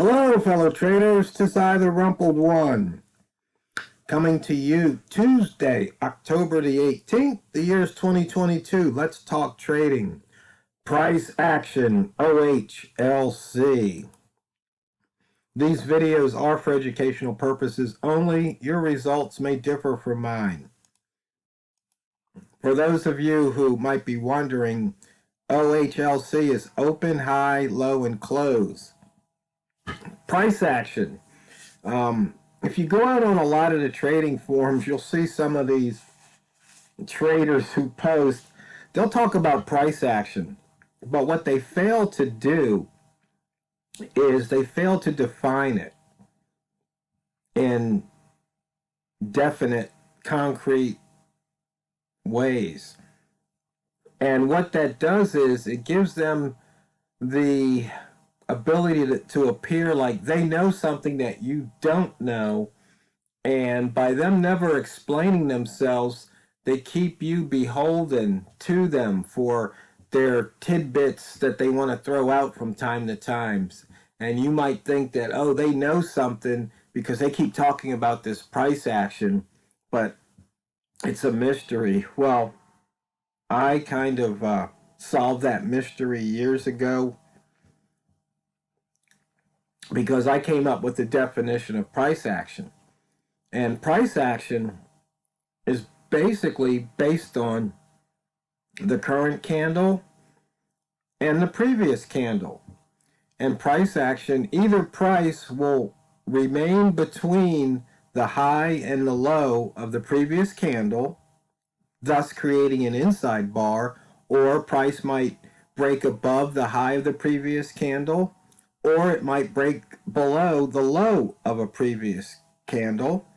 Hello, fellow traders. 'Tis I, TheRumpledOne, coming to you Tuesday, October the 18th. The year is 2022. Let's talk trading. Price action, OHLC. These videos are for educational purposes only. Your results may differ from mine. For those of you who might be wondering, OHLC is open, high, low, and close. Price action. If you go out on a lot of the trading forums, you'll see some of these traders who post, they'll talk about price action. But what they fail to do is they fail to define it in definite, concrete ways. And what that does is it gives them the ability to appear like they know something that you don't know, and by them never explaining themselves, they keep you beholden to them for their tidbits that they want to throw out from time to time. And you might think that, oh, they know something because they keep talking about this price action, but it's a mystery. Well, I kind of solved that mystery years ago, because I came up with the definition of price action. And price action is basically based on the current candle and the previous candle. And price action, either price will remain between the high and the low of the previous candle, thus creating an inside bar, or price might break above the high of the previous candle, or it might break below the low of a previous candle.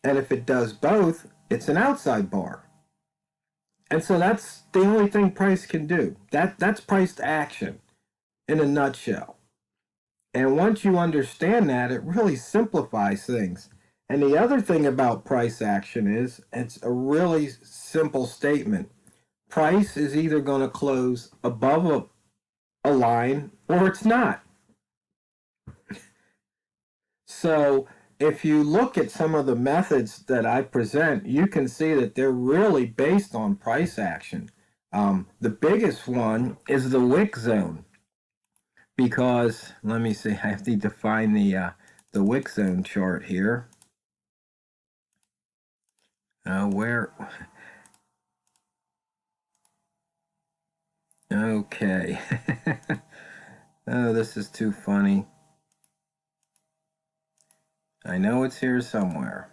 And if it does both, it's an outside bar. And so that's the only thing price can do. That's priced action in a nutshell. And once you understand that, it really simplifies things. And the other thing about price action is it's a really simple statement. Price is either going to close above a line or it's not. So if you look at some of the methods that I present, you can see that they're really based on price action. The biggest one is the wick zone, because, let me see, I have to define the wick zone chart here. Where? Okay. Oh, this is too funny. I know it's here somewhere.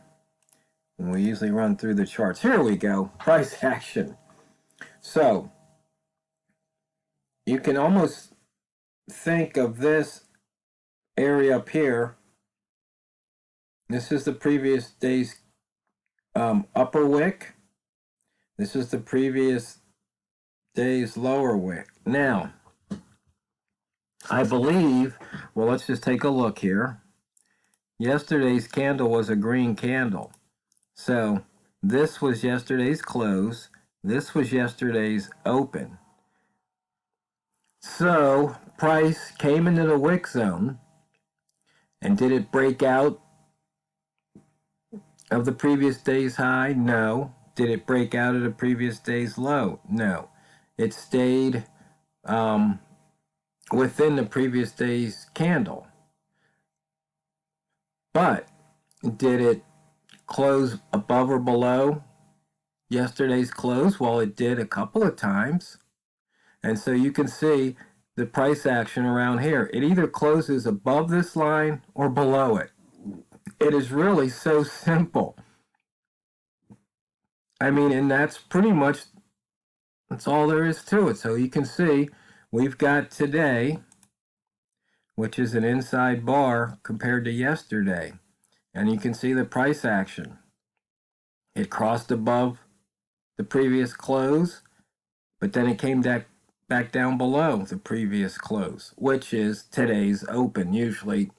And we usually run through the charts. Here we go. Price action. So you can almost think of this area up here. This is the previous day's upper wick. This is the previous day's lower wick. Now, I believe, well, let's just take a look here. Yesterday's candle was a green candle. So this was yesterday's close. This was yesterday's open. So price came into the wick zone. And did it break out of the previous day's high? No. Did it break out of the previous day's low? No. It stayed within the previous day's candle. But did it close above or below yesterday's close? Well, it did a couple of times. And so you can see the price action around here. It either closes above this line or below it. It is really so simple. I mean, and that's pretty much, that's all there is to it. So you can see we've got today, which is an inside bar compared to yesterday. And you can see the price action. It crossed above the previous close, but then it came back down below the previous close, which is today's open, usually,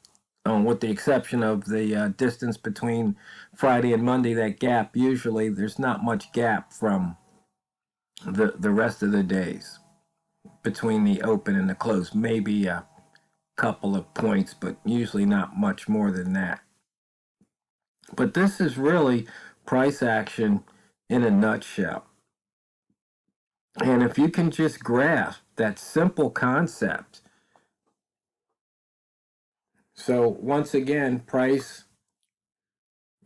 with the exception of the distance between Friday and Monday, that gap, usually there's not much gap from the rest of the days between the open and the close, maybe couple of points, but usually not much more than that. But this is really price action in a nutshell. And if you can just grasp that simple concept. So once again, price,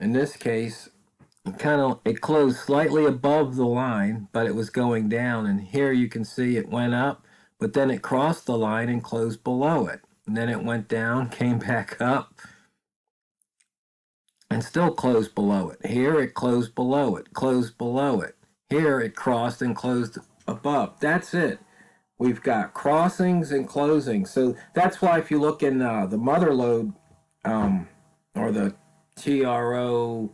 in this case, it closed slightly above the line, but it was going down. And here you can see it went up, but then it crossed the line and closed below it. And then it went down, came back up, and still closed below it. Here it closed below it, closed below it. Here it crossed and closed above. That's it. We've got crossings and closings. So that's why if you look in the mother lode or the TRO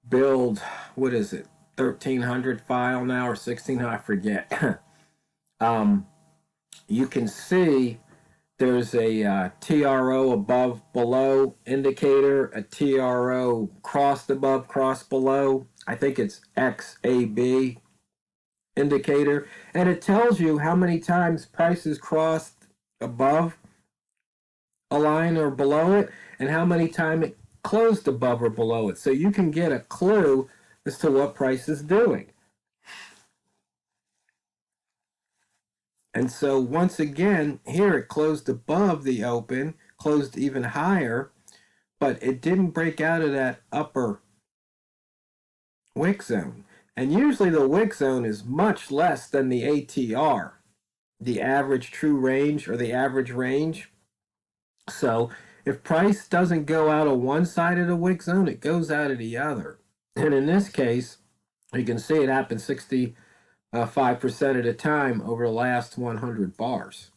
build, what is it, 1300 file now or 1600, I forget. You can see there's a TRO above below indicator, a TRO crossed above crossed below. I think it's XAB indicator, and it tells you how many times prices crossed above a line or below it and how many times it closed above or below it. So you can get a clue as to what price is doing. And so once again, here it closed above the open, closed even higher, but it didn't break out of that upper wick zone. And usually the wick zone is much less than the ATR, the average true range or the average range. So if price doesn't go out of one side of the wick zone, it goes out of the other. And in this case, you can see it happened 65% of the time over the last 100 bars.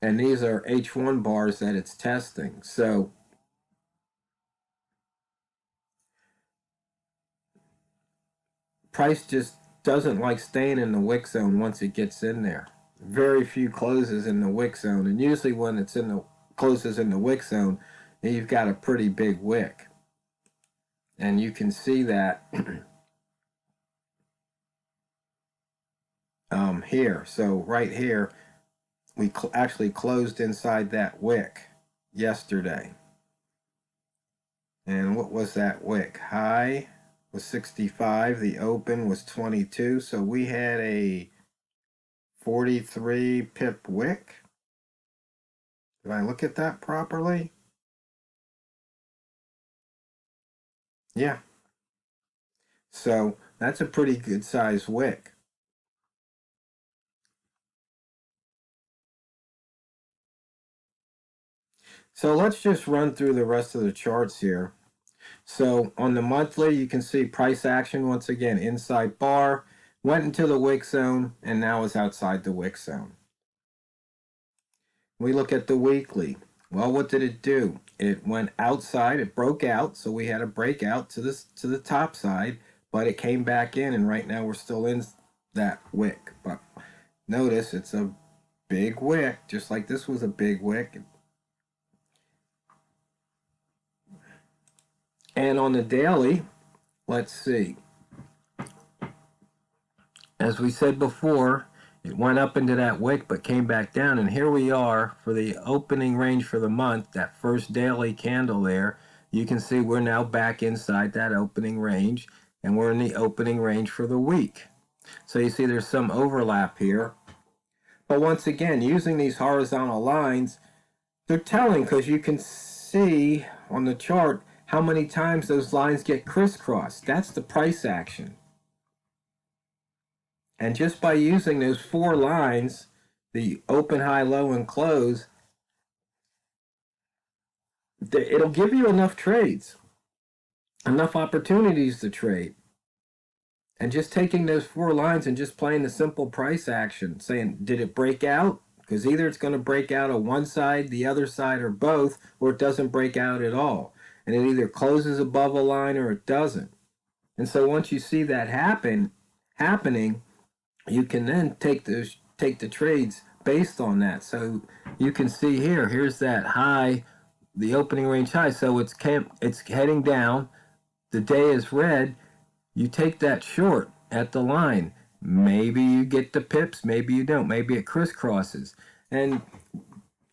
And these are H1 bars that it's testing. So price just doesn't like staying in the wick zone once it gets in there. Very few closes in the wick zone, and usually when it's in the closes in the wick zone, you've got a pretty big wick. And you can see that here. So right here, we actually closed inside that wick yesterday. And what was that wick? High was 65. The open was 22. So we had a 43 pip wick. Did I look at that properly? Yeah. So that's a pretty good size wick. So let's just run through the rest of the charts here. So on the monthly, you can see price action once again inside bar, went into the wick zone, and now is outside the wick zone. We look at the weekly. Well, what did it do? It went outside, it broke out, so we had a breakout to the top side, but it came back in, and right now we're still in that wick. But notice it's a big wick, just like this was a big wick. And on the daily, let's see. As we said before, it went up into that wick but came back down, and here we are for the opening range for the month, that first daily candle there. You can see we're now back inside that opening range, and we're in the opening range for the week. So you see there's some overlap here. But once again, using these horizontal lines, they're telling because you can see on the chart how many times those lines get crisscrossed. That's the price action. And just by using those four lines, the open, high, low, and close, it'll give you enough trades, enough opportunities to trade. And just taking those four lines and just playing the simple price action, saying, did it break out? Because either it's going to break out on one side, the other side, or both, or it doesn't break out at all. And it either closes above a line or it doesn't. And so once you see that happening, you can then take the trades based on that. So you can see here's that high, the opening range high. So it's heading down. The day is red. You take that short at the line. Maybe you get the pips, maybe you don't. Maybe it crisscrosses. And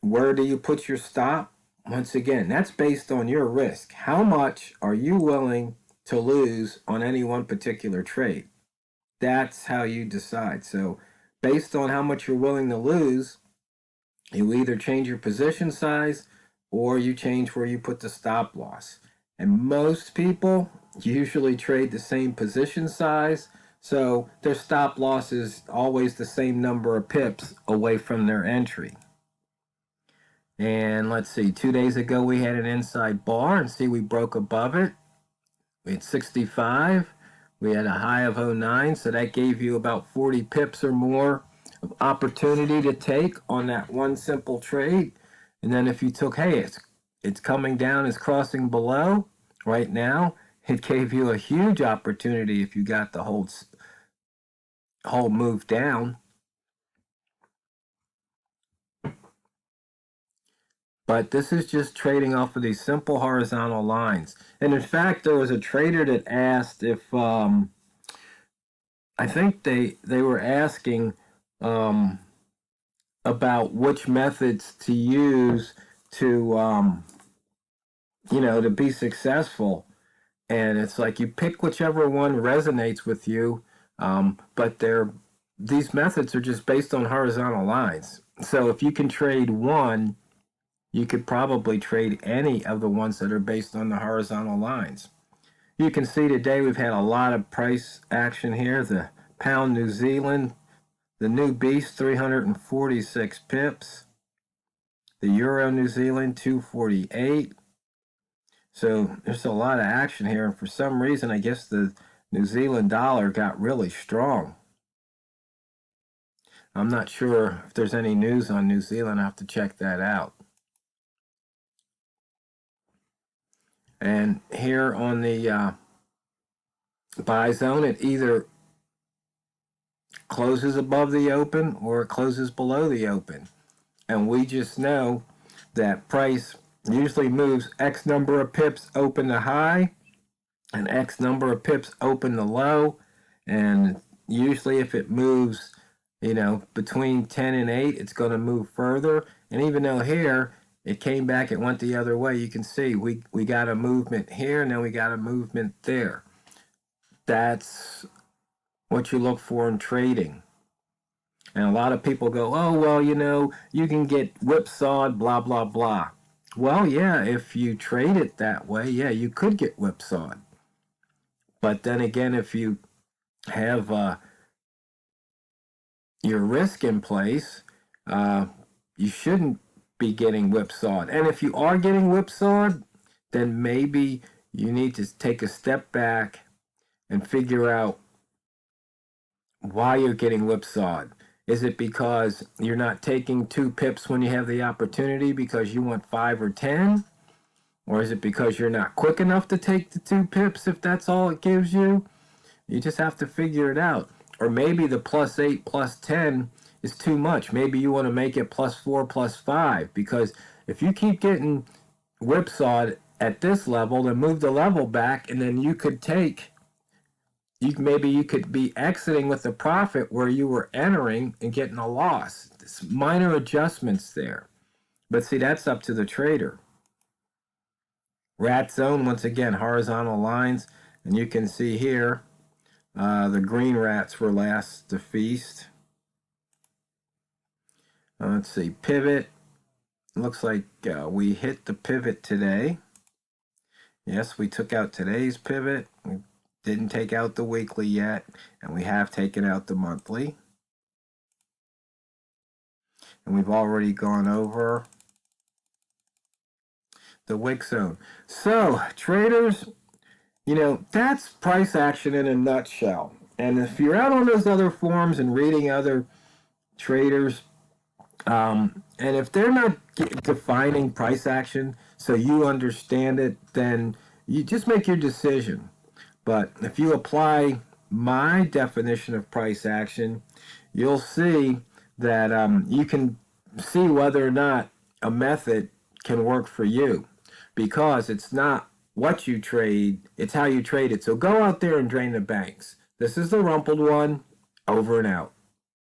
where do you put your stop? Once again, that's based on your risk. How much are you willing to lose on any one particular trade? That's how you decide. So, based on how much you're willing to lose, you either change your position size or you change where you put the stop loss. And most people usually trade the same position size, so their stop loss is always the same number of pips away from their entry. And let's see, 2 days ago we had an inside bar, and see, we broke above it. We had 65. We had a high of 09, so that gave you about 40 pips or more of opportunity to take on that one simple trade. And then if you took, hey, it's coming down, it's crossing below right now, it gave you a huge opportunity if you got the whole move down. But this is just trading off of these simple horizontal lines. And in fact, there was a trader that asked if I think they were asking about which methods to use to to be successful. And it's like you pick whichever one resonates with you, but these methods are just based on horizontal lines. So if you can trade one, you could probably trade any of the ones that are based on the horizontal lines. You can see today we've had a lot of price action here. The pound New Zealand, the new beast, 346 pips. The euro New Zealand, 248. So there's a lot of action here. And for some reason, I guess the New Zealand dollar got really strong. I'm not sure if there's any news on New Zealand. I have to check that out. And here on the buy zone, it either closes above the open or it closes below the open. And we just know that price usually moves X number of pips open to high and X number of pips open to low. And usually if it moves, between 10 and 8, it's going to move further. And even though here it came back, it went the other way, you can see we got a movement here and then we got a movement there. That's what you look for in trading. And a lot of people go, oh, well, you can get whipsawed, blah, blah, blah. Well, yeah, if you trade it that way, yeah, you could get whipsawed. But then again, if you have your risk in place, you shouldn't be getting whipsawed. And if you are getting whipsawed, then maybe you need to take a step back and figure out why you're getting whipsawed. Is it because you're not taking 2 pips when you have the opportunity because you want 5 or 10? Or is it because you're not quick enough to take the 2 pips if that's all it gives you? You just have to figure it out. Or maybe the +8, +10 is too much. Maybe you want to make it +4, +5, because if you keep getting whipsawed at this level, then move the level back, and then you could maybe you could be exiting with a profit where you were entering and getting a loss. It's minor adjustments there. But see, that's up to the trader. Rat zone, once again, horizontal lines. And you can see here, the green rats were last to feast. Let's see, pivot. Looks like we hit the pivot today. Yes, we took out today's pivot. We didn't take out the weekly yet, and we have taken out the monthly. And we've already gone over the wick zone. So, traders, that's price action in a nutshell. And if you're out on those other forums and reading other traders, and if they're not defining price action so you understand it, then you just make your decision. But if you apply my definition of price action, you'll see that you can see whether or not a method can work for you, because it's not what you trade, it's how you trade it. So go out there and drain the banks. This is the Rumpled One. Over and out.